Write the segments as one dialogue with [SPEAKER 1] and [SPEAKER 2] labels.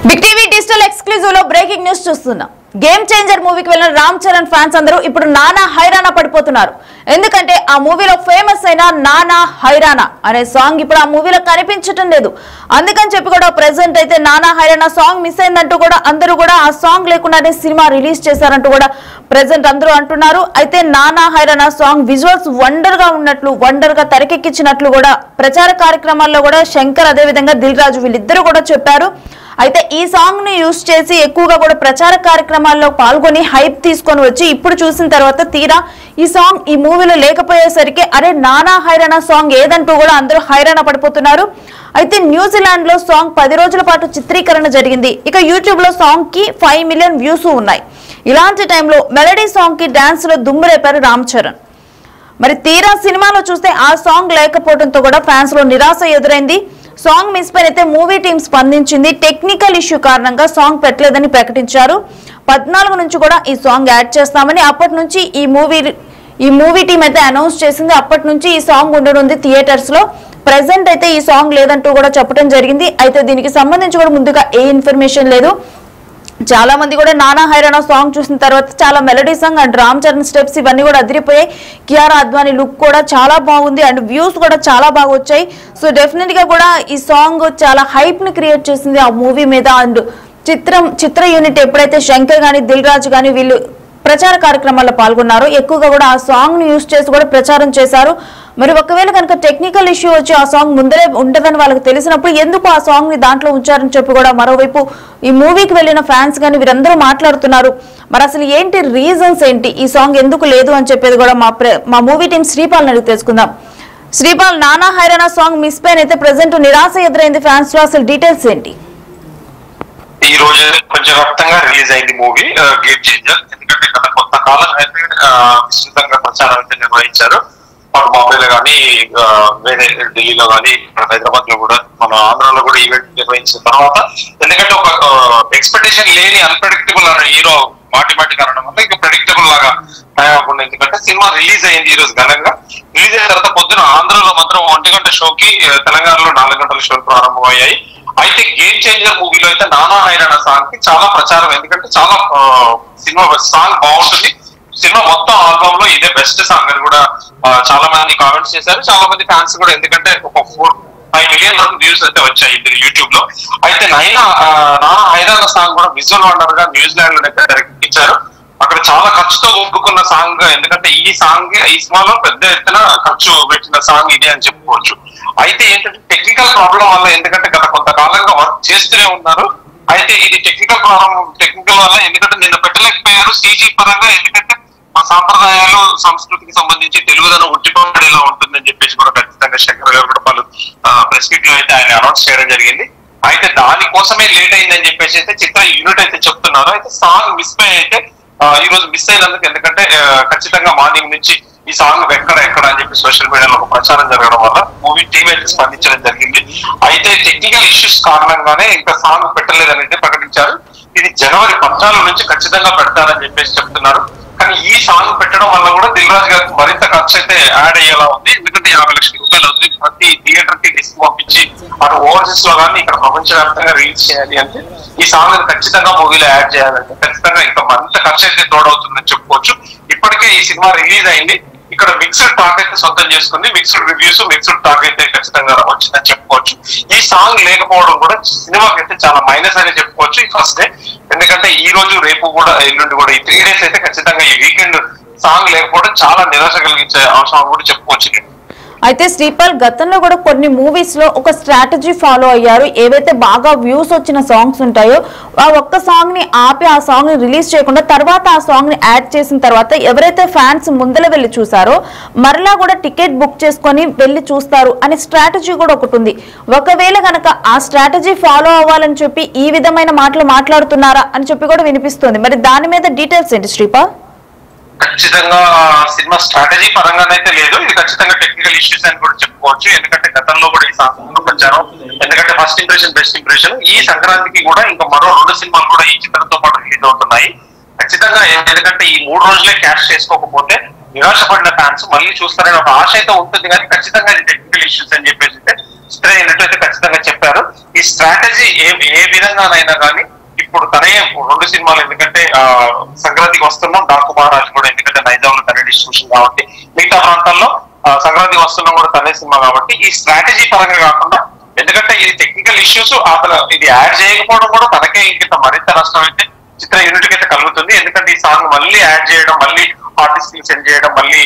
[SPEAKER 1] Big TV digital exclusive లో breaking news చూస్తున్నాం. Game changer మూవీకి వెళ్ళిన రామ్ చరణ్ ఫ్యాన్స్ అందరూ ఇప్పుడు నానా హైరానా పడిపోతున్నారు. ఎందుకంటే ఆ మూవీలో ఫేమస్ అయిన నానా హైరానా అనే సాంగ్ ఇప్పుడు ఆ మూవీలో కనిపించటం లేదు. అందుకని చెప్పి కూడా ప్రెసెంట్ అయితే నానా హైరానా సాంగ్ మిస్ అయిందంటూ కూడా అందరూ కూడా ఆ సాంగ్ లేకుండానే సినిమా రిలీజ్ చేశారంటూ కూడా ప్రెసెంట్ అందరూ అంటున్నారు. అయితే నానా హైరానా సాంగ్ విజువల్స్ వండర్ గా ఉన్నట్లు, వండర్ గా తెరకెక్కించినట్లు కూడా ప్రచార కార్యక్రమాల్లో కూడా శంకర్ అదే విధంగా దిల్ రాజు వీళ్ళిద్దరూ కూడా చెప్పారు. అయితే ఈ సాంగ్ ని యూజ్ చేసి ఎక్కువగా కూడా ప్రచార కార్యక్రమాల్లో పాల్గొని హైప్ తీసుకొని వచ్చి ఇప్పుడు చూసిన తర్వాత తీరా ఈ సాంగ్ ఈ మూవీలో లేకపోయేసరికి అరే నానా హైరానా సాంగ్ ఏదంటూ కూడా అందరూ హైరానా పడిపోతున్నారు. అయితే న్యూజిలాండ్ లో సాంగ్ 10 రోజుల పాటు చిత్రీకరణ జరిగింది. ఇక యూట్యూబ్ లో సాంగ్ కి 5 మిలియన్ వ్యూస్ ఉన్నాయి. ఇలాంటి టైంలో మెలడీ సాంగ్ కి డాన్స్ లో దుమ్మురేపారు రామ్ చరణ్. మరి తీరా సినిమాలో చూస్తే ఆ సాంగ్ లేకపోవడంతో కూడా ఫ్యాన్స్ లో నిరాశ ఎదురైంది. సాంగ్ మిస్ పైన అయితే మూవీ టీం స్పందించింది. టెక్నికల్ ఇష్యూ కారణంగా సాంగ్ పెట్టలేదని ప్రకటించారు. 14 నుంచి కూడా ఈ సాంగ్ యాడ్ చేస్తామని అప్పటి నుంచి ఈ మూవీ టీం అయితే అనౌన్స్ చేసింది. అప్పటి నుంచి ఈ సాంగ్ ఉండనుంది థియేటర్స్ లో. ప్రెసెంట్ అయితే ఈ సాంగ్ లేదంటూ కూడా చెప్పడం జరిగింది. అయితే దీనికి సంబంధించి కూడా ముందుగా ఏ ఇన్ఫర్మేషన్ లేదు. చాలా మంది కూడా నానా హైరానా సాంగ్ చూసిన తర్వాత చాలా melody song and Ram Charan steps ఇవన్నీ కూడా అదిరిపోయాయి. కియారా అద్వానీ లుక్ కూడా చాలా బాగుంది అండ్ వ్యూస్ కూడా చాలా బాగా వచ్చాయి. సో డెఫినెట్ గా కూడా ఈ సాంగ్ చాలా హైప్ ని క్రియేట్ చేసింది ఆ మూవీ మీద. అండ్ చిత్ర యూనిట్ ఎప్పుడైతే శంకర్ గానీ దిల్ రాజు గానీ వీళ్ళు ప్రచార కార్యక్రమాల్లో పాల్గొన్నారో ఎక్కువగా కూడా ఆ సాంగ్ ని యూజ్ చేసి కూడా ప్రచారం చేశారు. మరి ఒకవేళ కనుక టెక్నికల్ ఇష్యూ వచ్చి ఆ సాంగ్ ముందరే ఉంటదని వాళ్ళకి తెలిసినప్పుడు ఎందుకు ఆ సాంగ్ ని దాంట్లో ఉంచారని చెప్పి కూడా మరోవైపు ఈ మూవీకి వెళ్ళిన ఫ్యాన్స్ కానీ వీరందరూ మాట్లాడుతున్నారు. మరి అసలు ఏంటి రీజన్స్ ఏంటి, ఈ సాంగ్ ఎందుకు లేదు అని చెప్పేది కూడా మా మూవీ టీం శ్రీపాల్ అడిగి తెలుసుకుందాం. శ్రీపాల్, నానా హైరానా సాంగ్ మిస్ పైన అయితే ప్రెసెంట్ నిరాశ ఎదురైంది ఫ్యాన్స్ లో, అసలు డీటెయిల్స్ ఏంటి?
[SPEAKER 2] ఈ రోజు ప్రపంచవ్యాప్తంగా రిలీజ్ అయింది మూవీ గేమ్ చేంజర్. ఎందుకంటే గత కొంతకాలం అయితే విస్తృతంగా ప్రచారం అయితే నిర్వహించారు. మన బాంబేలో కానీ వేరే ఢిల్లీలో కానీ హైదరాబాద్ లో కూడా మన ఆంధ్రాలో కూడా ఈవెంట్ నిర్వహించిన తర్వాత ఎందుకంటే ఒక ఎక్స్పెక్టేషన్ లేని అన్ప్రెడిక్టబుల్ అనే హీరో మాటి కారణం వల్ల ఇంకా ప్రెడిక్టబుల్ లాగా తయారకుండా. ఎందుకంటే సినిమా రిలీజ్ అయింది ఈ రోజు ఘనంగా. రిలీజ్ అయిన తర్వాత పొద్దున ఆంధ్రలో మాత్రం 1 గంట షోకి, తెలంగాణలో 4 గంటల షోలు ప్రారంభమయ్యాయి. అయితే గేమ్ చేంజర్ మూవీలో అయితే నానా హైరానా సాంగ్ కి చాలా ప్రచారం. ఎందుకంటే చాలా సినిమా సాంగ్ బాగుంటుంది. సినిమా మొత్తం ఆల్బమ్ లో ఇదే బెస్ట్ సాంగ్ అని కూడా చాలా మంది కామెంట్స్ చేశారు. చాలా మంది ఫ్యాన్స్ కూడా, ఎందుకంటే ఒక 4-5 మిలియన్ వరకు వ్యూస్ అయితే వచ్చాయి యూట్యూబ్ లో. అయితే నానా హైరానా సాంగ్ కూడా విజువల్ వండర్ గా న్యూజిలాండ్ లో తెరకెక్కించారు. అక్కడ చాలా ఖర్చుతో ఒప్పుకున్న సాంగ్. ఎందుకంటే ఈ సినిమాలో పెద్ద ఎత్తున ఖర్చు పెట్టిన సాంగ్ ఇది అని చెప్పుకోవచ్చు. అయితే ఏంటంటే టెక్నికల్ ప్రాబ్లం వల్ల, ఎందుకంటే గత కొంతకాలంగా వర్క్ చేస్తూనే ఉన్నారు. అయితే ఇది టెక్నికల్ వల్ల ఎందుకంటే నిన్న పెట్టలేకపోయారు సీజీ పరంగా. ఎందుకంటే మా సాంప్రదాయాలు సంస్కృతికి సంబంధించి తెలుగుదనం ఉట్టిపడేలా ఉంటుందని చెప్పేసి కూడా ఖచ్చితంగా శంకర్ గారు కూడా పలు ప్రెస్ మీట్ లో అయితే ఆయన అనౌన్స్ చేయడం జరిగింది. అయితే దానికోసమే లేట్ అయిందని చెప్పేసి అయితే చిత్ర యూనిట్ అయితే చెప్తున్నారు. అయితే సాంగ్ మిస్ అయితే ఈ రోజు మిస్ అయినందుకు, ఎందుకంటే ఖచ్చితంగా మార్నింగ్ నుంచి ఈ సాంగ్ ఎక్కడ అని చెప్పి సోషల్ మీడియాలో ఒక ప్రచారం జరగడం వల్ల మూవీ టీం అయితే స్పందించడం జరిగింది. అయితే టెక్నికల్ ఇష్యూస్ కారణంగానే ఇంకా సాంగ్ పెట్టలేదని అయితే ప్రకటించారు. ఇది జనవరి 14 నుంచి ఖచ్చితంగా పెడతారని చెప్పేసి చెప్తున్నారు. కానీ ఈ సాంగ్ పెట్టడం వల్ల కూడా దిల్ రాజు గారికి మరింత ఖర్చు అయితే యాడ్ అయ్యేలా ఉంది. ఎందుకంటే 50 లక్షల రూపాయలు అవుతుంది. ప్రతి థియేటర్ కి డిస్క్ పంపించి అటు ఓవర్సీస్ లో కానీ ఇక్కడ ప్రపంచవ్యాప్తంగా రిలీజ్ చేయాలి అంటే ఈ సాంగ్ ఖచ్చితంగా మూవీలో యాడ్ చేయాలంటే ఖచ్చితంగా ఇంకా మరింత ఖర్చు అయితే తోడవుతుందని చెప్పుకోవచ్చు. ఇప్పటికే ఈ సినిమా రిలీజ్ అయింది. ఇక్కడ మిక్స్డ్ టాక్ అయితే సొంతం చేసుకుంది. మిక్స్డ్ రివ్యూస్, మిక్స్డ్ టాక్ అయితే ఖచ్చితంగా వచ్చిందని చెప్పుకోవచ్చు. ఈ సాంగ్ లేకపోవడం కూడా సినిమాకి అయితే చాలా మైనస్ అని చెప్పుకోవచ్చు ఈ ఫస్ట్ డే. ఎందుకంటే ఈ రోజు, రేపు కూడా, ఎల్లుండి కూడా, ఈ 3 డేస్ అయితే ఖచ్చితంగా ఈ వీకెండ్ సాంగ్ లేకపోవడం చాలా నిరాశ కలిగించే అవసరం కూడా చెప్పుకోవచ్చు.
[SPEAKER 1] అయితే శ్రీపాల్, గతంలో కూడా కొన్ని మూవీస్ లో ఒక స్ట్రాటజీ ఫాలో అయ్యారు. ఏవైతే బాగా వ్యూస్ వచ్చిన సాంగ్స్ ఉంటాయో ఆ ఒక్క సాంగ్ ని ఆపి ఆ సాంగ్ ని రిలీజ్ చేయకుండా తర్వాత ఆ సాంగ్ ని యాడ్ చేసిన తర్వాత ఎవరైతే ఫ్యాన్స్ ముందర వెళ్ళి చూసారో మరలా కూడా టికెట్ బుక్ చేసుకొని వెళ్ళి చూస్తారు అనే స్ట్రాటజీ కూడా ఒకటి ఉంది. ఒకవేళ కనుక ఆ స్ట్రాటజీ ఫాలో అవ్వాలని చెప్పి ఈ విధమైన మాటలు మాట్లాడుతున్నారా అని చెప్పి కూడా వినిపిస్తుంది. మరి దాని మీద డీటెయిల్స్ ఏంటి శ్రీపాల్?
[SPEAKER 2] ఖచ్చితంగా సినిమా స్ట్రాటజీ పరంగానైతే లేదు. ఇది ఖచ్చితంగా టెక్నికల్ ఇష్యూస్ అని కూడా చెప్పుకోవచ్చు. ఎందుకంటే గతంలో కూడా ఈ సాంగ్ ప్రచారం, ఎందుకంటే ఫస్ట్ ఇంప్రెషన్ బెస్ట్ ఇంప్రెషన్. ఈ సంక్రాంతికి కూడా ఇంకా మరో 2 సినిమాలు కూడా ఈ చిత్రంతో పాటు రిలీజ్ అవుతున్నాయి. ఖచ్చితంగా ఎందుకంటే ఈ 3 రోజులే క్యాష్ చేసుకోకపోతే నిరాశపడిన ఫ్యాన్స్ మళ్ళీ చూస్తారని ఒక ఆశ అయితే ఉంటుంది. కానీ ఖచ్చితంగా ఇది టెక్నికల్ ఇష్యూస్ అని చెప్పేసి చిత్ర అయినట్లయితే ఖచ్చితంగా చెప్పారు. ఈ స్ట్రాటజీ స్ట్రాటజీ ఏ విధంగానైనా కానీ ఇప్పుడు తనే 2 సినిమాలు, ఎందుకంటే సంక్రాంతికి వస్తున్నాం, డాకు మహారాజ్ కూడా ఎందుకంటే నైజాంలో తనే డిస్ట్రిబ్యూషన్ కాబట్టి, మిగతా ప్రాంతాల్లో సంక్రాంతికి వస్తున్నాం కూడా తనే సినిమా కాబట్టి, ఈ స్ట్రాటజీ పరంగా కాకుండా, ఎందుకంటే ఇది టెక్నికల్ ఇష్యూస్ అసలు ఇది యాడ్ చేయకపోవడం కూడా తనకే ఇంత మరింత నష్టం అయితే చిత్ర యూనిట్ కి అయితే కలుగుతుంది. ఎందుకంటే ఈ సాంగ్ మళ్ళీ యాడ్ చేయడం, మళ్ళీ ఆర్టిస్ట్ కి సెండ్ చేయడం, మళ్ళీ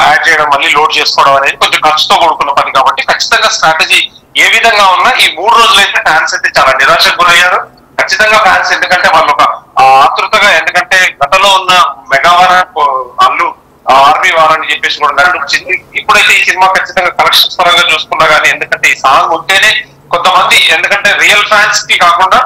[SPEAKER 2] యాడ్ చేయడం, మళ్ళీ లోడ్ చేసుకోవడం అనేది కొంచెం ఖర్చుతో కూడుకున్న పని కాబట్టి ఖచ్చితంగా స్ట్రాటజీ ఏ విధంగా ఉన్నా ఈ 3 రోజులు అయితే ఫ్యాన్స్ అయితే చాలా నిరాశకు గురయ్యారు. ఖచ్చితంగా ఫ్యాన్స్, ఎందుకంటే వాళ్ళు ఒక ఆతృతగా, ఎందుకంటే గతంలో ఉన్న మెగావార అల్లు ఆర్మీ వార్ అని చెప్పేసి కూడా నడిచింది. ఇప్పుడైతే ఈ సినిమా ఖచ్చితంగా కలెక్షన్స్ పరంగా చూసుకున్నా కానీ, ఎందుకంటే ఈ సాంగ్ ఉంటేనే కొంతమంది, ఎందుకంటే రియల్ ఫ్యాన్స్ కి కాకుండా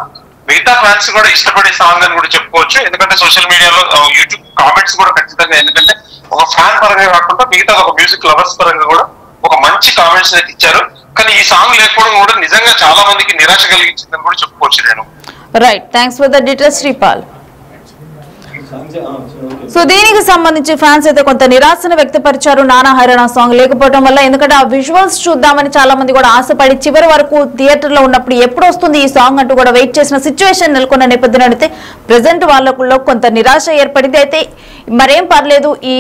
[SPEAKER 2] మిగతా ఫ్యాన్స్ కూడా ఇష్టపడే సాంగ్ అని కూడా చెప్పుకోవచ్చు. ఎందుకంటే సోషల్ మీడియాలో యూట్యూబ్ కామెంట్స్ కూడా ఖచ్చితంగా, ఎందుకంటే ఒక ఫ్యాన్ పరంగా కాకుండా మిగతా ఒక మ్యూజిక్ లవర్స్ పరంగా కూడా ఒక మంచి కామెంట్స్ అయితే ఇచ్చారు. కానీ ఈ సాంగ్ లేకపోవడం కూడా నిజంగా చాలా మందికి నిరాశ కలిగించిందని కూడా చెప్పుకోవచ్చు నేను.
[SPEAKER 1] Right, thanks for the details Sripal. So దీనికి సంబంధించి ఫ్యాన్స్ అయితే కొంత నిరాశను వ్యక్తపరిచారు నానా హైరానా సాంగ్ లేకపోవడం వల్ల. ఎందుకంటే ఆ విజువల్స్ చూద్దామని చాలా మంది కూడా ఆశపడి చివరి వరకు థియేటర్ లో ఉన్నప్పుడు ఎప్పుడు వస్తుంది ఈ సాంగ్ అంటూ కూడా వెయిట్ చేసిన సిచ్యువేషన్ నెలకొన్న నేపథ్యంలో అయితే ప్రెసెంట్ వాళ్ళలో కొంత నిరాశ ఏర్పడింది. అయితే మరేం పర్లేదు, ఈ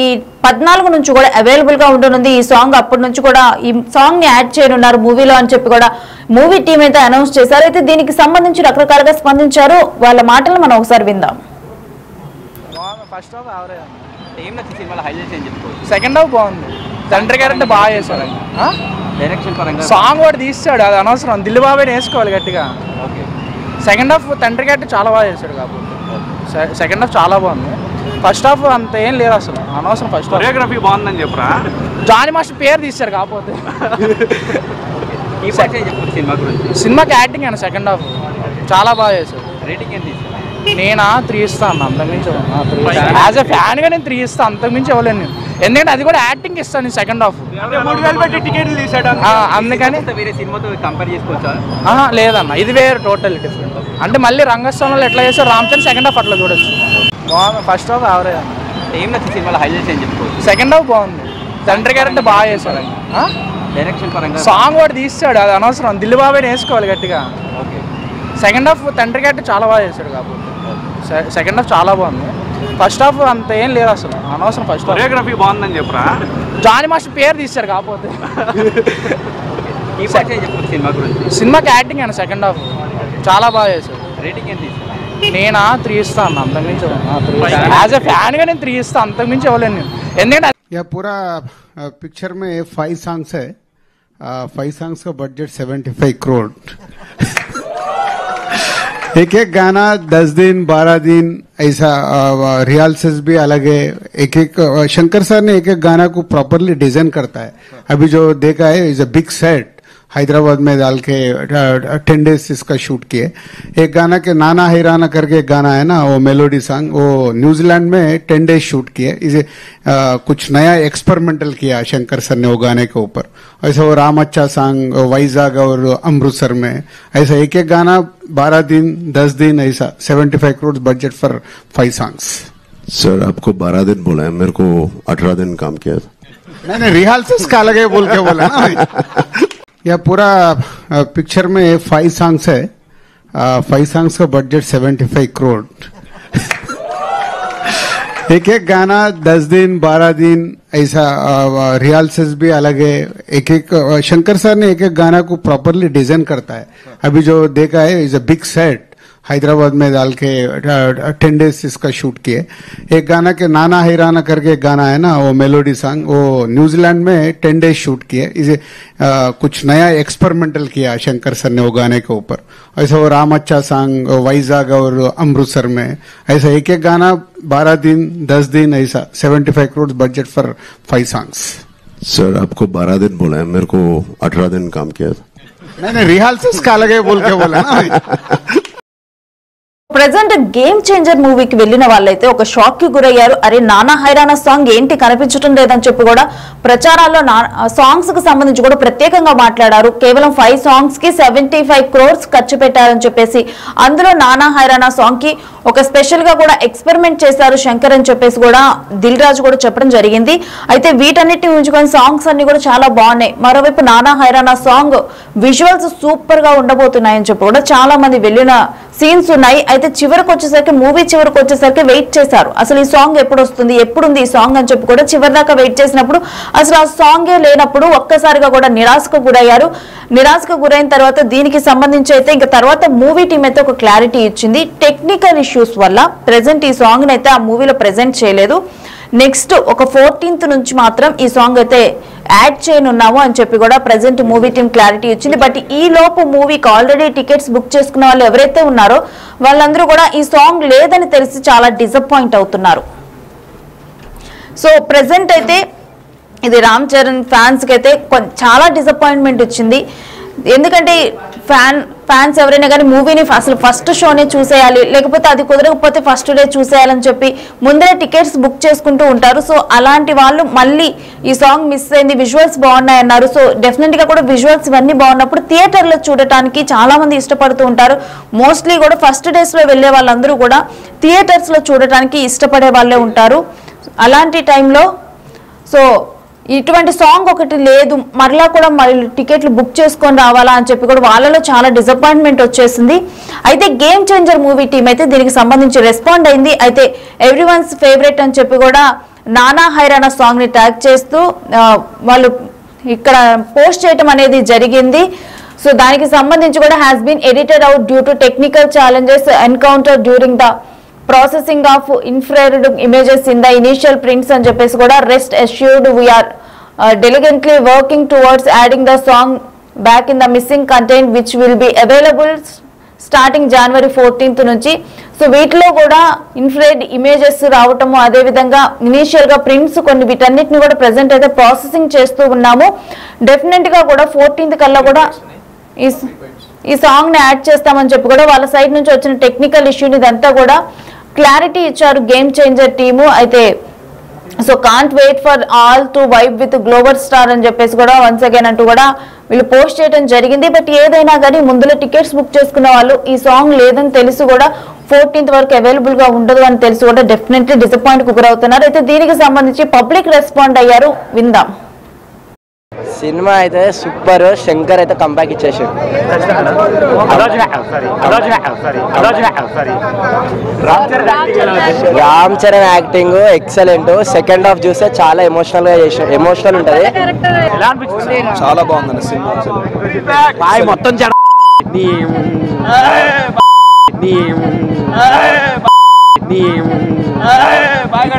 [SPEAKER 1] 14 నుంచి కూడా అవైలబుల్ గా ఉండనుంది ఈ సాంగ్. అప్పటి నుంచి కూడా ఈ సాంగ్ ని యాడ్ చేయనున్నారు మూవీలో అని చెప్పి కూడా మూవీ టీం అయితే అనౌన్స్ చేశారు. అయితే దీనికి సంబంధించి రకరకాలుగా స్పందించారు. వాళ్ళ మాటలు మనం ఒకసారి విందాం.
[SPEAKER 3] ఫస్ట్ హాఫ్ యావరేజ్, ఏం నచ్చింది సినిమాలో హైలైట్స్ ఏం చెప్పుకోవచ్చు? సెకండ్ హాఫ్ బాగుంది, తండ్రి క్యారెక్టర్ బాగా చేశాడు, డైరెక్షన్ పరంగా సాంగ్ కూడా తీస్తాడు, అది అనవసరం, దిల్ బాబాయ్ వేసుకోవాలి గట్టిగా. ఓకే, సెకండ్ హాఫ్ తండ్రి క్యారెక్టర్ చాలా బాగా చేశాడు కాబట్టి సెకండ్ హాఫ్ చాలా బాగుంది. ఫస్ట్ హాఫ్ అంత ఏం లేదు అసలు, అనవసరం. ఫస్ట్ కొరియోగ్రఫీ బాగుందని చెప్పరా, జానీ మాస్టర్ పేరు తీశారు కాకపోతే. సినిమా గురించి, సినిమాకి యాక్టింగ్ అయినా సెకండ్ హాఫ్ చాలా బాగా చేశాడు. రేటింగ్ ఎంత తీసారు? నేనా 3 ఇస్తాను, అంతకుమించి యాజ్ ఎ ఫ్యాన్ గా నేను 3 ఇస్తాను, అంతకుమించి ఇవ్వలేను నేను. ఎందుకంటే అది కూడా యాక్టింగ్ ఇస్తాను నేను సెకండ్ హాఫ్. 3000 పెట్టి టికెట్లు తీసాడు అందుకని. వేరే సినిమాతో కంపేర్ చేసుకోవచ్చా? లేదన్న, ఇది వేరే టోటల్ డిఫరెంట్. అంటే మళ్ళీ రంగస్థానంలో ఎట్లా చేస్తారు రామ్ చరణ్, సెకండ్ హాఫ్ అట్లా చూడొచ్చు. బాగుంది, ఫస్ట్ హాఫ్ యావరేజ్ అన్న. ఏం నచ్చింది సినిమాలో హైలైట్స్ ఏం చెప్పుకోవచ్చు? సెకండ్ హాఫ్ బాగుంది, తండ్రి క్యారెక్టర్ బాగా చేశాడు, డైరెక్షన్ పరంగా సాంగ్ కూడా తీస్తాడు, అది అనవసరం, దిల్ బాబాయ్ వేసుకోవాలి గట్టిగా. ఓకే, సెకండ్ హాఫ్ తండ్రి క్యారెక్టర్ చాలా బాగా చేశాడు కాబట్టి సెకండ్ హాఫ్ చాలా బాగుంది. ఫస్ట్ హాఫ్ అంత ఏం లేదు అసలు, అనవసరం. ఫస్ట్ కొరియోగ్రఫీ బాగుందని చెప్పరా, జానీ మాస్టర్ పేరు తీశారు కాకపోతే. సినిమా గురించి, సినిమాకి యాక్టింగ్ అయినా సెకండ్ హాఫ్ చాలా బాగా చేశాడు. రేటింగ్ ఎంత తీసారు? నేనా 3 ఇస్తాను, అంతకుమించి యాజ్ ఎ ఫ్యాన్ గా నేను 3 ఇస్తాను, అంతకుమించి ఇవ్వలేను నేను. ఎందుకంటే
[SPEAKER 4] यह पूरा पिक्चर में 5 सॉन्ग्स है, 5 सॉन्ग्स का बजट 75 करोड़। एक एक गाना 10 दिन 12 दिन ऐसा, रिहर्सल्स भी अलग है। एक एक शंकर सर ने एक एक गाना को प्रॉपरली डिजाइन करता है। अभी जो देखा है is a big set, Hyderabad में डाल के 10 डेज इसका शूट किए। एक गाना के नाना हैराना करके एक गाना है ना, वो मेलोडी सॉन्ग, वो न्यूजीलैंड में 10 डेज शूट किए। इसे कुछ नया एक्सपेरिमेंटल किया शंकर सर ने वो गाने के ऊपर। ऐसा वो राम अच्छा सॉन्ग वाइजाग और अमृतसर में, ऐसा एक एक गाना 12 दिन 10 दिन ऐसा 75 crore budget for 5 songs.
[SPEAKER 5] Sir आपको 12 दिन बोला है, मेरे को 18 दिन काम किया था।
[SPEAKER 4] नहीं रिहर्सल्स का अलग है बोल के बोला ना। यह पूरा पिक्चर में 5 सॉन्ग्स है, 5 सॉन्ग्स का बजट 75 करोड़। एक एक गाना 10 दिन 12 दिन ऐसा, रिहर्सल्स भी अलग है। एक एक शंकर सर ने एक एक गाना को प्रॉपरली डिजाइन करता है। अभी जो देखा है is a big set, Hyderabad में डाल के 10 डेज इसका शूट किए। एक गाना के नाना हैराना करके एक गाना है ना, वो मेलोडी सॉन्ग, वो न्यूजीलैंड में 10 डेज शूट किए। इसे कुछ नया एक्सपेरिमेंटल किया शंकर सर ने वो गाने के ऊपर। ऐसा वो राम अच्छा सॉन्ग वाइजाग और अमृतसर में, ऐसा एक एक गाना 12 दिन 10 दिन ऐसा 75 crore budget for 5 songs.
[SPEAKER 5] Sir आपको 12 दिन बोला है, मेरे को 18 दिन काम किया था।
[SPEAKER 4] नहीं रिहर्सल्स का अलग है बोल के बोला ना।
[SPEAKER 1] ప్రెజెంట్ గేమ్ చేంజర్ మూవీకి వెళ్లిన వాళ్ళైతే ఒక షాక్ కి గురయ్యారు. అరే నానా హైరానా సాంగ్ ఏంటి కనిపించడం లేదని చెప్పి కూడా ప్రచారాల్లో సాంగ్స్ కి సంబంధించి కూడా ప్రత్యేకంగా మాట్లాడారు. కేవలం 5 సాంగ్స్ కి 75 crores ఖర్చు పెట్టారని చెప్పేసి అందులో నానా హైరానా సాంగ్ కి ఒక స్పెషల్ గా కూడా ఎక్స్పెరిమెంట్ చేశారు శంకర్ అని చెప్పేసి కూడా దిల్ రాజు కూడా చెప్పడం జరిగింది. అయితే వీటన్నిటిని ఉంచుకొని సాంగ్స్ అన్ని కూడా చాలా బాగున్నాయి. మరోవైపు నానా హైరానా సాంగ్ విజువల్స్ సూపర్ గా ఉండబోతున్నాయని చెప్పి కూడా చాలా మంది వెళ్ళిన సీన్స్ ఉన్నాయి. అయితే చివరికి వచ్చేసరికి మూవీ చివరికి వచ్చేసరికి వెయిట్ చేశారు. అసలు ఈ సాంగ్ ఎప్పుడు వస్తుంది, ఎప్పుడుంది ఈ సాంగ్ అని చెప్పి కూడా చివరి దాకా వెయిట్ చేసినప్పుడు అసలు ఆ సాంగే లేనప్పుడు ఒక్కసారిగా కూడా నిరాశకు గురయ్యారు. నిరాశకు గురైన తర్వాత దీనికి సంబంధించి అయితే ఇంకా తర్వాత మూవీ టీం అయితే ఒక క్లారిటీ ఇచ్చింది. టెక్నికల్ ఇష్యూస్ వల్ల ప్రెసెంట్ ఈ సాంగ్ అయితే ఆ మూవీలో ప్రెసెంట్ చేయలేదు. నెక్స్ట్ ఒక 14th నుంచి మాత్రం ఈ సాంగ్ అయితే యాడ్ చేయనున్నాము అని చెప్పి కూడా ప్రెసెంట్ మూవీ టీం క్లారిటీ ఇచ్చింది. బట్ ఈ లోపు మూవీకి ఆల్రెడీ టికెట్స్ బుక్ చేసుకున్న వాళ్ళు ఎవరైతే ఉన్నారో వాళ్ళందరూ కూడా ఈ సాంగ్ లేదని తెలిసి చాలా డిసప్పాయింట్ అవుతున్నారు. సో ప్రెసెంట్ అయితే ఇది రామ్ చరణ్ ఫ్యాన్స్ కి అయితే చాలా డిసప్పాయింట్మెంట్ వచ్చింది. ఎందుకంటే ఫ్యాన్స్ ఎవరైనా కానీ మూవీని అసలు ఫస్ట్ షోనే చూసేయాలి, లేకపోతే అది కుదరకపోతే ఫస్ట్ డే చూసేయాలని చెప్పి ముందరే టికెట్స్ బుక్ చేసుకుంటూ ఉంటారు. సో అలాంటి వాళ్ళు మళ్ళీ ఈ సాంగ్ మిస్ అయింది, విజువల్స్ బాగున్నాయి అన్నారు. సో డెఫినెట్ గా కూడా విజువల్స్ ఇవన్నీ బాగున్నప్పుడు థియేటర్ లో చూడటానికి చాలా మంది ఇష్టపడుతూ ఉంటారు. మోస్ట్లీ కూడా ఫస్ట్ డేస్ లో వెళ్లే వాళ్ళందరూ కూడా థియేటర్స్ లో చూడటానికి ఇష్టపడే వాళ్ళే ఉంటారు. అలాంటి టైంలో సో ఇటువంటి సాంగ్ ఒకటి లేదు, మరలా కూడా మళ్ళీ టికెట్లు బుక్ చేసుకొని రావాలా అని చెప్పి కూడా వాళ్ళలో చాలా డిసప్పాయింట్మెంట్ వచ్చేసింది. అయితే గేమ్ చేంజర్ మూవీ టీం అయితే దీనికి సంబంధించి రెస్పాండ్ అయింది. అయితే ఎవ్రీవన్స్ ఫేవరెట్ అని చెప్పి కూడా నానా హైరానా సాంగ్ ని ట్యాగ్ చేస్తూ వాళ్ళు ఇక్కడ పోస్ట్ చేయటం అనేది జరిగింది. సో దానికి సంబంధించి కూడా has been edited out due to technical challenges encounter during the processing of infrared images in the initial prints అని చెప్పేసి కూడా rest assured we are diligently working towards adding the song back in the missing content which will be available starting January 14th నుంచి. So వీటిలో కూడా infrared images రావటము, అదే విధంగా initial గా ప్రింట్స్ కొన్ని వీటన్నిటిని కూడా ప్రెసెంట్ అయితే ప్రాసెసింగ్ చేస్తూ ఉన్నాము. డెఫినెట్ గా కూడా 14th కల్లా కూడా ఈ సాంగ్ ని యాడ్ చేస్తామని చెప్పి కూడా వాళ్ళ సైడ్ నుంచి వచ్చిన టెక్నికల్ ఇష్యూని ఇదంతా కూడా క్లారిటీ ఇచ్చారు గేమ్ చేంజర్ టీము. అయితే so can't wait for all to vibe with global star అని చెప్పేసి కూడా వన్స్ అగైన్ అంటూ కూడా వీళ్ళు పోస్ట్ చేయడం జరిగింది. బట్ ఏదైనా కానీ ముందులో టికెట్స్ బుక్ చేసుకున్న వాళ్ళు ఈ సాంగ్ లేదని తెలిసి కూడా 14th వరకు అవైలబుల్ గా ఉండదు అని తెలిసి కూడా డెఫినెట్లీ డిసప్పాయింట్ కు గురవుతున్నారు. అయితే దీనికి సంబంధించి పబ్లిక్ రెస్పాండ్ అయ్యారు, విందాం.
[SPEAKER 6] సినిమా అయితే సూపర్, శంకర్ అయితే కంబ్యాక్ ఇచ్చేసాడు. Ram Charan acting excellent. Second half చూస్తే చాలా ఎమోషనల్ ఉంటది.
[SPEAKER 7] చాలా బాగుందండి సినిమా.
[SPEAKER 6] మొత్తం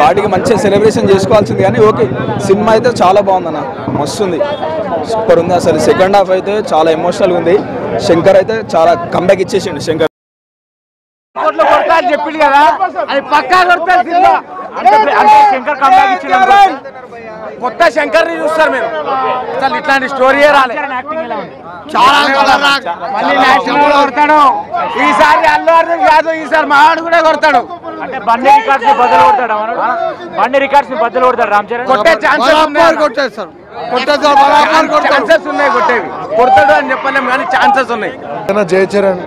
[SPEAKER 7] పార్టీకి మంచిగా సెలబ్రేషన్ చేసుకోవాల్సింది కానీ ఓకే, సినిమా అయితే చాలా బాగుందన్న, మస్తుంది, సూపర్ ఉంది. అసలు సెకండ్ హాఫ్ అయితే చాలా ఎమోషనల్ ఉంది. శంకర్ అయితే చాలా కంబ్యాక్ ఇచ్చేసిండు. శంకర్
[SPEAKER 3] చెప్పింది కదా, అది పక్కా కొడతారు సినిమా. శంకర్ కంబ్యాక్ ఇచ్చిన కొత్త శంకర్ ని చూస్తారు మీరు. అసలు ఇట్లాంటి స్టోరీ రాలే. చాలా మళ్ళీ నేషనల్ కొడతాడు ఈసారి. అల్లు అర్జున్ కాదు, ఈసారి మావాడు కూడా కొడతాడు. అంటే బండి రికార్డ్స్ ని బదులు కొడతాడు. బండి రికార్డ్స్ ని బదులు కొడతాడు రామ్ చరణ్. కొట్టే ఛాన్సెస్ ఉన్నాయి, కొట్టేవి కొడతాడు అని చెప్పలేము కానీ ఛాన్సెస్ ఉన్నాయి.
[SPEAKER 7] జై చరణ్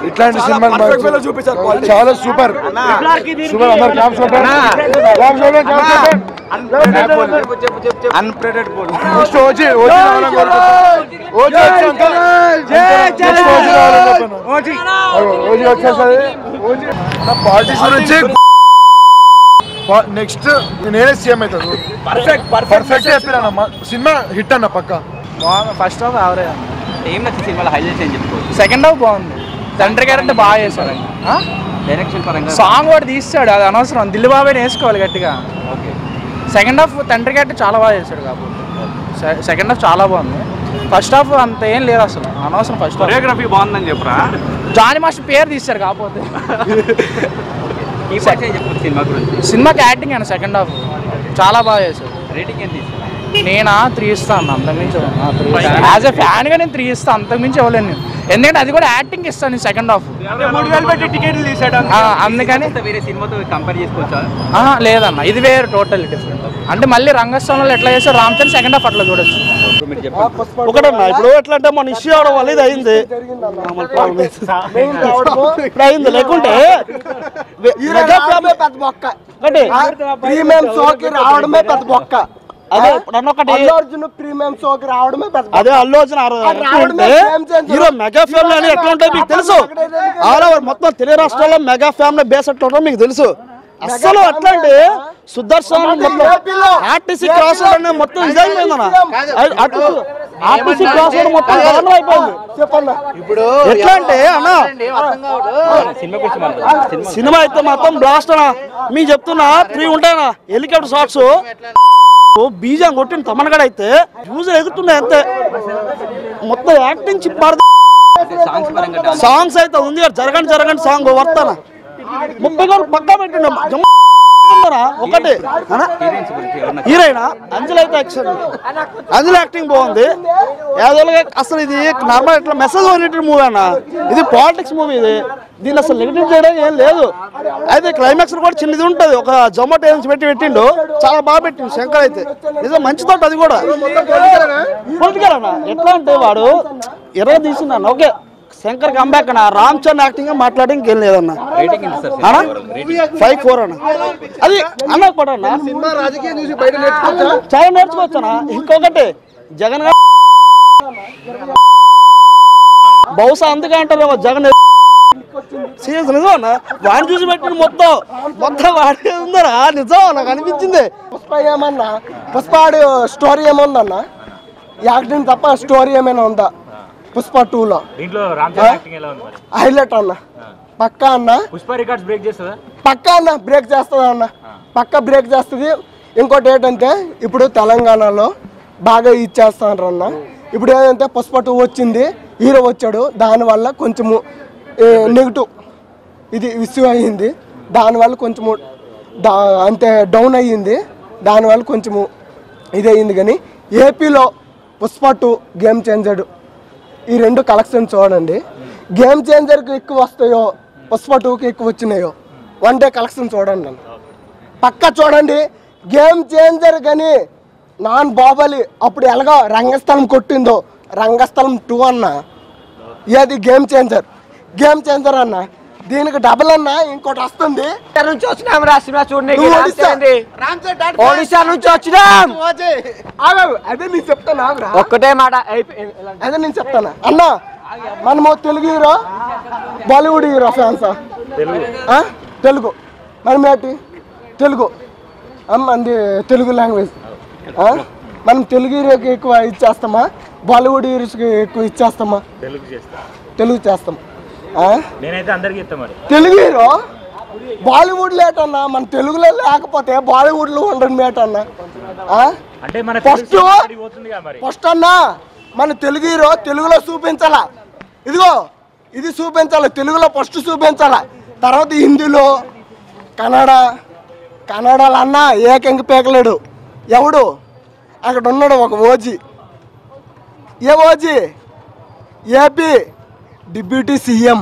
[SPEAKER 7] ఇట్లాంటి సినిమాలు చాలా సూపర్ సూపర్. అన్ప్రెడిక్టబుల్ పార్టీస్ నుంచి నెక్స్ట్ నేనే సీఎం అవుతాను. పర్ఫెక్ట్ చెప్పినా సినిమా హిట్ అన్న పక్క.
[SPEAKER 3] First half average.
[SPEAKER 6] ఏం నచ్చింది సినిమాలో హైలైట్స్ ఏం చెప్పుకోవచ్చు?
[SPEAKER 3] సెకండ్ హాఫ్ బాగుంది. తండ్రి గారు అంటే బాగా చేశాడు.
[SPEAKER 6] డైరెక్షన్ పరంగా
[SPEAKER 3] సాంగ్ కూడా తీస్తాడు, అది అనవసరం. దిల్ బాబాయ్ని వేసుకోవాలి గట్టిగా. సెకండ్ హాఫ్ తండ్రి గారు చాలా బాగా చేశాడు కాబట్టి సెకండ్ హాఫ్ చాలా బాగుంది. ఫస్ట్ హాఫ్ అంత ఏం లేదు అసలు, అనవసరం. ఫస్ట్
[SPEAKER 6] కొరియోగ్రఫీ బాగుందని చెప్పరా?
[SPEAKER 3] జానీ మాస్టర్ పేరు తీస్తారు కాకపోతే.
[SPEAKER 6] సినిమా గురించి
[SPEAKER 3] సినిమాకి యాక్టింగ్ అయినా సెకండ్ హాఫ్ చాలా బాగా చేశాడు.
[SPEAKER 6] రేటింగ్ ఎంత ఇస్తారు?
[SPEAKER 3] నేనా 3 ఇస్తా అన్న, అంతకుమించి యాజ్ ఎ ఫ్యాన్గా నేను 3 ఇస్తా, అంతకుమించి ఇవ్వలేను నేను. ఎందుకంటే అది కూడా యాక్టింగ్ ఇస్తాను నేను సెకండ్ హాఫ్. అందుకని లేదన్న, ఇది వేరే టోటల్ డిఫరెంట్. అంటే మళ్ళీ రంగస్థలంలో ఎట్లా చేస్తే రామ్ చరణ్ సెకండ్ హాఫ్ అట్లా చూడొచ్చు.
[SPEAKER 8] ఒకటన్నా ఇప్పుడు ఎట్లా అంటే మన ఇష్యూ అవడం వల్ల ఇది అయింది, అయింది. లేకుంటే
[SPEAKER 9] ప్రీమియం షోకి రావడమే పెద్ద బొక్క.
[SPEAKER 8] అదే ఒకటి
[SPEAKER 9] అల్లు అర్జున్ ప్రీమియం షోకి రావడమే పెద్ద.
[SPEAKER 8] అదే Allu Arjun hero mega family అని ఎట్లా ఉంటుంది మీకు తెలుసు. ఆల్ ఓవర్ మొత్తం తెలుగు రాష్ట్రాల్లో మెగా ఫ్యామిలీ బేస్ ఎట్లా ఉంటుందో మీకు తెలుసు. అసలు అట్లా అంటే సుదర్శన్ ఆర్టీసీ క్రాస్ రోడ్ మొత్తం ఇదైపోయిందన్న. ఆర్టీసీ క్రాస్ రోడ్ మొత్తం దారుణం అయిపోయింది. ఇప్పుడు ఎట్లా అంటే అన్న సినిమా అయితే మొత్తం బ్లాస్ట్ అన్న. మీకు చెప్తున్నా 3 ఉంటాయన్నా హెలికాప్టర్ షాట్స్. బీజం కొట్టిన తమనగడ అయితే యూజర్ ఎగుతున్నాయి అంతే. మొత్తం యాక్టింగ్ చిప్పారు. సాంగ్స్ అయితే ఉంది జరగండి సాంగ్ వర్తన 30 గంటలు పక్కా పెట్టిండు. ఒకటి హీరోయిన్ అంజలి అయితే అంజలి యాక్టింగ్ బాగుంది. యాదవ్గా అసలు ఇది నార్మల్ ఇట్లా మెసేజ్ ఓరియంటెడ్ మూవీ అన్న. ఇది పాలిటిక్స్ మూవీ. ఇది దీన్ని అసలు నెగిటివ్ చేయడం ఏం లేదు. అయితే క్లైమాక్స్ కూడా చిన్నది ఉంటుంది. ఒక జొమాటో ఏజెన్సీ పెట్టిండు, చాలా బాగా పెట్టిండు శంకర్ అయితే. నిజం మంచి తోట అది కూడా పొలిటికల్ అన్న. ఎట్లా అంటే వాడు ఎర్ర తీసిందన్న. ఓకే శంకర్ కంబ్యాక్ అన్న. రామ్ చరణ్ యాక్టింగ్ మాట్లాడి ఇంకేం లేదన్న. 5-4 అన్న. అది అన్న కూడా అన్న చాలా నేర్చుకోవచ్చు అన్న. ఇంకొకటి జగన్ గారు బహుశా అందుకే అంటారు జగన్ సీరియస్. నిజం అన్న వాడిని చూసి పెట్టిన మొత్తం వాడి ఉందరా. నిజం నాకు అనిపించింది.
[SPEAKER 9] పుష్ప ఏమన్నా పుష్పాడు స్టోరీ ఏముందన్న? యాక్టింగ్ తప్ప స్టోరీ ఏమైనా ఉందా? పుష్ప 2లో హైలైట్ అన్న. పక్కా అన్న పక్కా అన్న బ్రేక్ చేస్తుంది అన్న. పక్కా బ్రేక్ చేస్తుంది. ఇంకోటి ఏంటంటే ఇప్పుడు తెలంగాణలో బాగా ఇచ్చేస్తున్నారు అన్న. ఇప్పుడు ఏంటంటే పుష్ప 2 వచ్చింది, హీరో వచ్చాడు, దానివల్ల కొంచెము నెగిటివ్ ఇది ఇష్యూ అయ్యింది. దానివల్ల కొంచెము అంతే డౌన్ అయ్యింది. దానివల్ల కొంచెము ఇది అయ్యింది. కానీ ఏపీలో పుష్ప 2 గేమ్ చేంజర్. ఈ 2 కలెక్షన్ చూడండి. గేమ్ చేంజర్కి ఎక్కువ వస్తాయో పుష్ప 2కి ఎక్కువ వచ్చినాయో 1 డే కలెక్షన్ చూడండి. పక్కా చూడండి. గేమ్ చేంజర్ కానీ నాన్ బాహుబలి అప్పుడు ఎలాగో రంగస్థలం కొట్టిందో రంగస్థలం 2 అన్న. ఏది గేమ్ చేంజర్ అన్న. దీనికి డబుల్ అన్న. ఇంకోటి వస్తుంది.
[SPEAKER 6] ఒడిశా నుంచి వచ్చినాం.
[SPEAKER 9] అదే నేను చెప్తాను.
[SPEAKER 6] ఒక్కటే మాట
[SPEAKER 9] అదే నేను చెప్తాను అన్న. మనము తెలుగు హీరో బాలీవుడ్ హీరో ఫ్యాన్సా? తెలుగు మనం ఏంటి తెలుగు మంది తెలుగు లాంగ్వేజ్. మనం తెలుగు హీరోకి ఎక్కువ ఇచ్చేస్తామా? బాలీవుడ్ హీరోస్కి ఎక్కువ ఇచ్చేస్తామా? తెలుగు చేస్తాం. తెలుగు హీరో బాలీవుడ్ లేట్ అన్న. మన తెలుగులో లేకపోతే బాలీవుడ్ లో ఉండడం మేట్ అన్న. ఫస్ట్ అన్న మన తెలుగు హీరో తెలుగులో చూపించాలా. ఇదిగో ఇది చూపించాలి. తెలుగులో ఫస్ట్ చూపించాలా. తర్వాత హిందీలో కన్నడలో అన్న ఏకంగా పేకలేడు. ఎవడు అక్కడ ఉన్నాడు ఒక ఓజీ. ఏ ఓజీ? AP deputy CM